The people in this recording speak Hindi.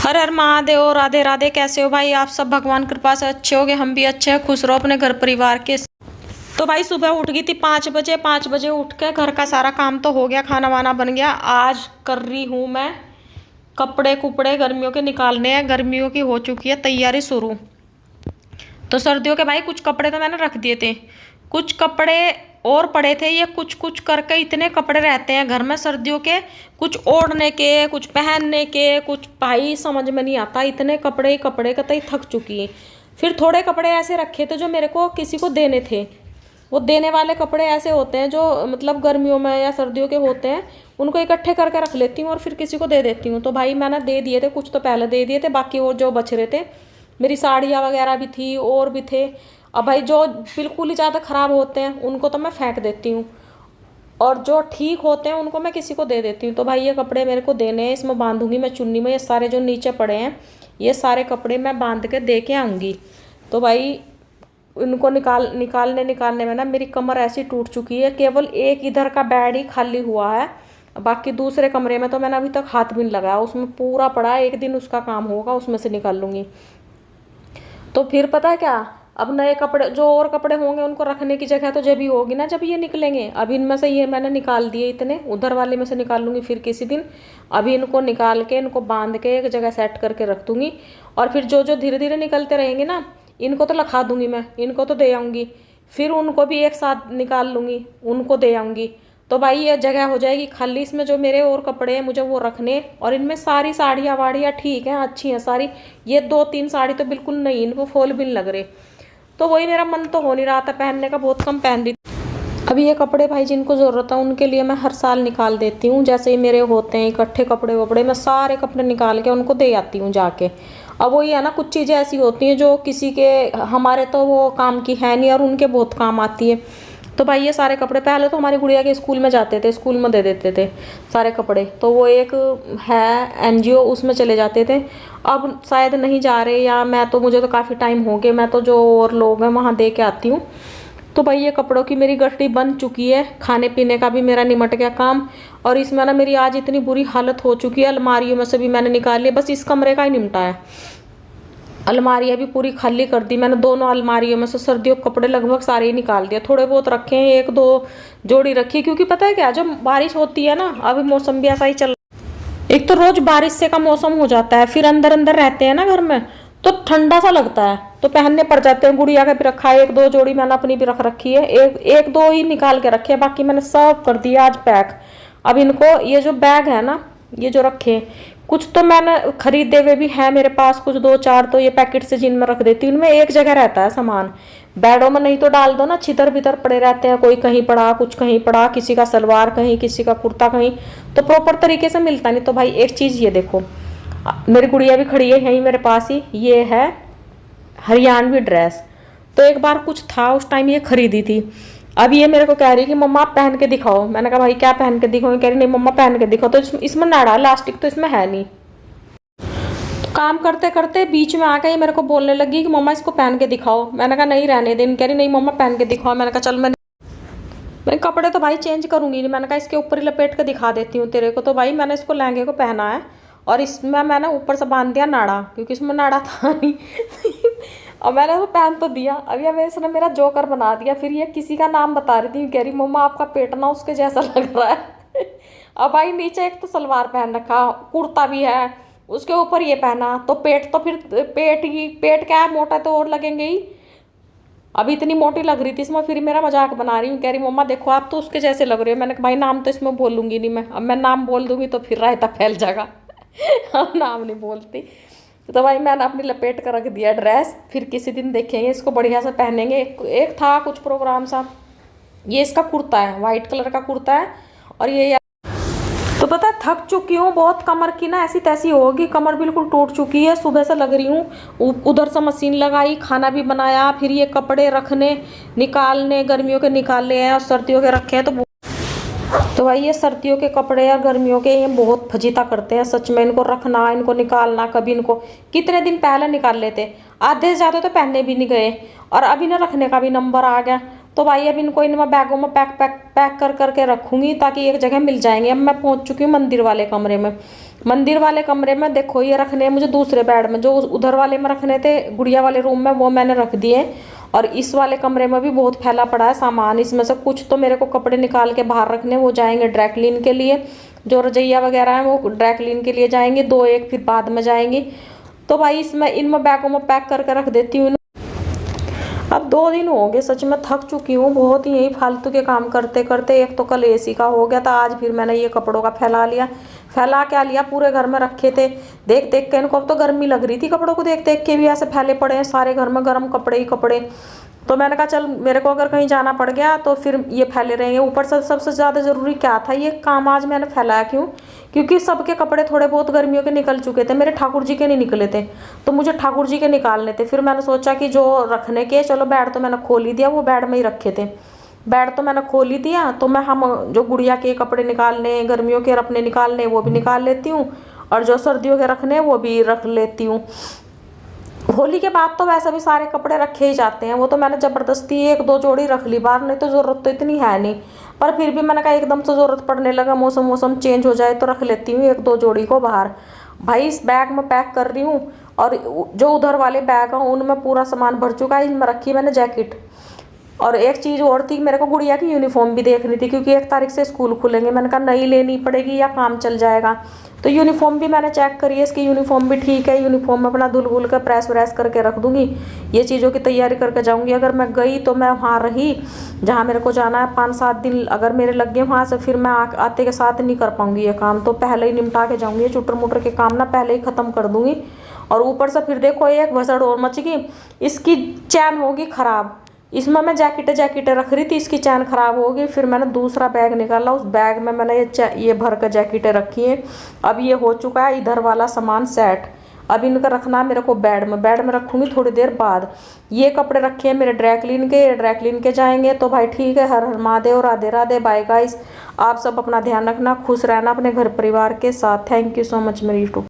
हर हर महादेव। राधे राधे। कैसे हो भाई आप सब? भगवान कृपा से अच्छे होगे, हम भी अच्छे हैं, खुश रहो अपने घर परिवार के। तो भाई सुबह उठ गई थी 5 बजे। 5 बजे उठ के घर का सारा काम तो हो गया, खाना वाना बन गया। आज कर रही हूँ मैं कपड़े कुपड़े गर्मियों के निकालने हैं। गर्मियों की हो चुकी है तैयारी शुरू। तो सर्दियों के भाई कुछ कपड़े तो मैंने रख दिए थे, कुछ कपड़े और पड़े थे। ये कुछ कुछ करके इतने कपड़े रहते हैं घर में सर्दियों के, कुछ ओढ़ने के, कुछ पहनने के, कुछ भाई समझ में नहीं आता। इतने कपड़े ही कपड़े कतई थक चुकी है। फिर थोड़े कपड़े ऐसे रखे थे जो मेरे को किसी को देने थे। वो देने वाले कपड़े ऐसे होते हैं जो मतलब गर्मियों में या सर्दियों के होते हैं, उनको इकट्ठे करके रख लेती हूँ और फिर किसी को दे देती हूँ। तो भाई मैंने दे दिए थे, कुछ तो पहले दे दिए थे, बाकी वो जो बच रहे थे, मेरी साड़ियाँ वगैरह भी थी और भी थे। अब भाई जो बिल्कुल ही ज़्यादा ख़राब होते हैं उनको तो मैं फेंक देती हूँ, और जो ठीक होते हैं उनको मैं किसी को दे देती हूँ। तो भाई ये कपड़े मेरे को देने हैं, इसमें बांधूंगी मैं चुन्नी में। ये सारे जो नीचे पड़े हैं ये सारे कपड़े मैं बांध के दे के आऊँगी। तो भाई इनको निकालने में ना मेरी कमर ऐसी टूट चुकी है। केवल एक इधर का बेड ही खाली हुआ है, बाकी दूसरे कमरे में तो मैंने अभी तक हाथ भी नहीं लगाया, उसमें पूरा पड़ा है। एक दिन उसका काम होगा, उसमें से निकाल लूँगी। तो फिर पता है क्या, अब नए कपड़े जो और कपड़े होंगे उनको रखने की जगह तो जब ही होगी ना जब ये निकलेंगे। अब इनमें से ये मैंने निकाल दिए, इतने उधर वाले में से निकाल लूँगी फिर किसी दिन। अभी इनको निकाल के इनको बांध के एक जगह सेट करके रख दूँगी, और फिर जो जो धीरे धीरे निकलते रहेंगे ना इनको तो लखा दूँगी मैं, इनको तो दे आऊँगी। फिर उनको भी एक साथ निकाल लूँगी, उनको दे आऊँगी। तो भाई ये जगह हो जाएगी खाली। इसमें जो मेरे और कपड़े हैं मुझे वो रखने, और इनमें सारी साड़ियाँ वाड़ियाँ ठीक हैं, अच्छी हैं सारी। ये 2-3 साड़ी तो बिल्कुल नहीं, इनको फॉल भी नहीं लग रहे। तो वही मेरा मन तो हो नहीं रहा था पहनने का, बहुत कम पहन रही थी। अभी ये कपड़े भाई जिनको ज़रूरत है उनके लिए मैं हर साल निकाल देती हूँ। जैसे ही मेरे होते हैं इकट्ठे कपड़े वपड़े, मैं सारे कपड़े निकाल के उनको दे आती हूँ जाके। अब वही है ना, कुछ चीज़ें ऐसी होती हैं जो किसी के, हमारे तो वो काम की है नहीं और उनके बहुत काम आती है। तो भाई ये सारे कपड़े पहले तो हमारी गुड़िया के स्कूल में जाते थे, स्कूल में दे देते थे सारे कपड़े। तो वो एक है एनजीओ, उसमें चले जाते थे। अब शायद नहीं जा रहे, या मैं तो, मुझे तो काफ़ी टाइम हो गया, मैं तो जो और लोग हैं वहाँ दे के आती हूँ। तो भाई ये कपड़ों की मेरी गठरी बन चुकी है, खाने पीने का भी मेरा निमट गया काम। और इसमें ना मेरी आज इतनी बुरी हालत हो चुकी है, अलमारियों में से भी मैंने निकाल लिया, बस इस कमरे का ही निमटा है। अलमारियाँ भी पूरी खाली कर दी मैंने, दोनों अलमारियों में से सर्दियों के कपड़े लगभग सारे ही निकाल दिए। थोड़े बहुत रखे हैं, 1-2 जोड़ी रखी, क्योंकि पता है क्या, जब बारिश होती है ना, अभी मौसम भी ऐसा ही चल, एक तो रोज बारिश से का मौसम हो जाता है, फिर अंदर अंदर रहते हैं ना घर में, तो ठंडा सा लगता है, तो पहनने पड़ जाते हैं। गुड़िया का भी रखा है 1-2 जोड़ी, मैंने अपनी भी रख रखी है। एक दो ही निकाल के रखे हैं, बाकी मैंने सब कर दिया आज पैक। अब इनको, ये जो बैग है ना, ये जो रखे, कुछ तो मैंने खरीदे हुए भी है मेरे पास, कुछ 2-4 तो ये पैकेट से जिनमें रख देती हूँ। उनमें एक जगह रहता है सामान, बेडों में नहीं तो डाल दो ना, छितर बितर पड़े रहते हैं, कोई कहीं पड़ा, कुछ कहीं पड़ा, किसी का सलवार कहीं, किसी का कुर्ता कहीं, तो प्रॉपर तरीके से मिलता नहीं। तो भाई एक चीज़ ये देखो, मेरी गुड़िया भी खड़ी है यहीं मेरे पास ही, ये है हरियाणवी ड्रेस। तो एक बार कुछ था उस टाइम ये खरीदी थी, अब ये मेरे को कह रही कि मम्मा आप पहन के दिखाओ। मैंने कहा भाई क्या पहन के दिखाओ? कह रही नहीं मम्मा पहन के दिखाओ। तो इसमें नाड़ा लास्टिक तो इसमें है नहीं। तो काम करते करते बीच में आके ये मेरे को बोलने लगी कि मम्मा इसको पहन के दिखाओ। मैंने कहा नहीं रहने दे। कह रही नहीं मम्मा पहन के दिखाओ। मैंने कहा चल, मैं कपड़े तो भाई चेंज करूंगी नहीं। मैंने कहा इसके ऊपर ही लपेट के दिखा देती हूँ तेरे को। तो भाई मैंने इसको लहंगे को पहना है, और इसमें मैंने ऊपर से बांध दिया नाड़ा, क्योंकि इसमें नाड़ा था नहीं। और मैंने वो पहन तो दिया। अब ये मेरे से मेरा जोकर बना दिया। फिर ये किसी का नाम बता रही थी, कह रही मम्मा आपका पेट ना उसके जैसा लग रहा है। अब भाई नीचे एक तो सलवार पहन रखा, कुर्ता भी है, उसके ऊपर ये पहना, तो पेट तो फिर पेट क्या है, मोटा तो और लगेंगे ही। अभी इतनी मोटी लग रही थी इसमें, फिर मेरा मजाक बना रही हूँ, कह रही मम्मा देखो आप तो उसके जैसे लग रहे हो। मैंने कहा भाई नाम तो इसमें बोलूँगी नहीं मैं, अब मैं नाम बोल दूँगी तो फिर रायता फैल जाएगा। हम नाम नहीं बोलती। तो भाई मैंने अपनी लपेट कर रख दिया ड्रेस, फिर किसी दिन देखेंगे इसको बढ़िया से पहनेंगे। एक था कुछ प्रोग्राम सा, ये इसका कुर्ता है, वाइट कलर का कुर्ता है। और ये तो पता है थक चुकी हूँ बहुत, कमर की ना ऐसी तैसी होगी, कमर बिल्कुल टूट चुकी है। सुबह से लग रही हूँ, उधर से मशीन लगाई, खाना भी बनाया, फिर ये कपड़े रखने निकालने, गर्मियों के निकाले हैं और सर्दियों के रखे हैं। तो भाई ये सर्दियों के कपड़े या गर्मियों के ये बहुत फजीता करते हैं सच में। इनको रखना, इनको निकालना, कभी इनको कितने दिन पहले निकाल लेते, आधे से ज़्यादा तो पहनने भी नहीं गए, और अब इन्हें रखने का भी नंबर आ गया। तो भाई अब इनको इनमें बैगों में पैक कर करके रखूँगी, ताकि एक जगह मिल जाएंगे। अब मैं पहुँच चुकी हूँ मंदिर वाले कमरे में। मंदिर वाले कमरे में देखो ये रखने हैं मुझे दूसरे बेड में, जो उधर वाले में रखने थे गुड़िया वाले रूम में वो मैंने रख दिए। और इस वाले कमरे में भी बहुत फैला पड़ा है सामान, इसमें से कुछ तो मेरे को कपड़े निकाल के बाहर रखने, वो जाएंगे ड्राई क्लीन के लिए। जो रजैया वगैरह है वो ड्राई क्लीन के लिए जाएंगे, 2 एक फिर बाद में जाएंगी। तो भाई इसमें इनमें बैगों में पैक करके रख देती हूँ। अब 2 दिन हो गए, सच में थक चुकी हूँ बहुत ही यही फालतू के काम करते करते। एक तो कल एसी का हो गया था, आज फिर मैंने ये कपड़ों का फैला क्या लिया, पूरे घर में रखे थे देख देख के इनको। अब तो गर्मी लग रही थी कपड़ों को देख देख के भी, ऐसे फैले पड़े हैं सारे घर में गर्म कपड़े ही कपड़े। तो मैंने कहा चल मेरे को अगर कहीं जाना पड़ गया तो फिर ये फैले रहेंगे। ऊपर से सबसे ज़्यादा ज़रूरी क्या था, ये काम आज मैंने फैलाया क्यों, क्योंकि सबके कपड़े थोड़े बहुत गर्मियों के निकल चुके थे, मेरे ठाकुर जी के नहीं निकले थे, तो मुझे ठाकुर जी के निकालने थे। फिर मैंने सोचा कि जो रखने के, चलो बेड तो मैंने खोल ही दिया, वो बेड में ही रखे थे, बेड तो मैंने खोल ही दिया। तो मैं हम जो गुड़िया के कपड़े निकालने, गर्मियों के अपने निकालने वो भी निकाल लेती हूँ, और जो सर्दियों के रखने वो भी रख लेती हूँ। होली के बाद तो वैसे भी सारे कपड़े रखे ही जाते हैं, वो तो मैंने ज़बरदस्ती 1-2 जोड़ी रख ली बाहर, नहीं तो ज़रूरत तो इतनी है नहीं। पर फिर भी मैंने कहा एकदम से ज़रूरत पड़ने लगा, मौसम चेंज हो जाए तो रख लेती हूँ 1-2 जोड़ी को बाहर। भाई इस बैग में पैक कर रही हूँ, और जो उधर वाले बैग हैं उनमें पूरा सामान भर चुका है। इनमें रखी मैंने जैकेट, और एक चीज़ और थी, मेरे को गुड़िया की यूनिफॉर्म भी देखनी थी, क्योंकि 1 तारीख से स्कूल खुलेंगे। मैंने कहा नई लेनी पड़ेगी या काम चल जाएगा। तो यूनिफॉर्म भी मैंने चेक करी है, इसकी यूनिफॉर्म भी ठीक है। यूनिफॉर्म में अपना धुल कर प्रेस व्रेस करके रख दूंगी, ये चीज़ों की तैयारी करके जाऊंगी। अगर मैं गई तो मैं वहाँ रही जहाँ मेरे को जाना है 5-7 दिन, अगर मेरे लग गए वहाँ से, फिर मैं आते के साथ नहीं कर पाऊंगी ये काम, तो पहले ही निपटा के जाऊँगी। चुटर मुटर के काम ना पहले ही ख़त्म कर दूँगी। और ऊपर से फिर देखो एक भसड़ और मच गई, इसकी चैन होगी ख़राब। इसमें मैं जैकेटें रख रही थी, इसकी चैन खराब हो गई। फिर मैंने दूसरा बैग निकाला, उस बैग में मैंने ये भर कर जैकेटें रखी हैं। अब ये हो चुका है इधर वाला सामान सेट। अब इनका रखना मेरे को बेड में रखूँगी थोड़ी देर बाद। ये कपड़े रखे हैं मेरे ड्राई क्लीन के जाएंगे। तो भाई ठीक है, हर हर महादेव, राधे राधे, बाय गाइस। आप सब अपना ध्यान रखना, खुश रहना अपने घर परिवार के साथ। थैंक यू सो मच मेरी यूट्यूब।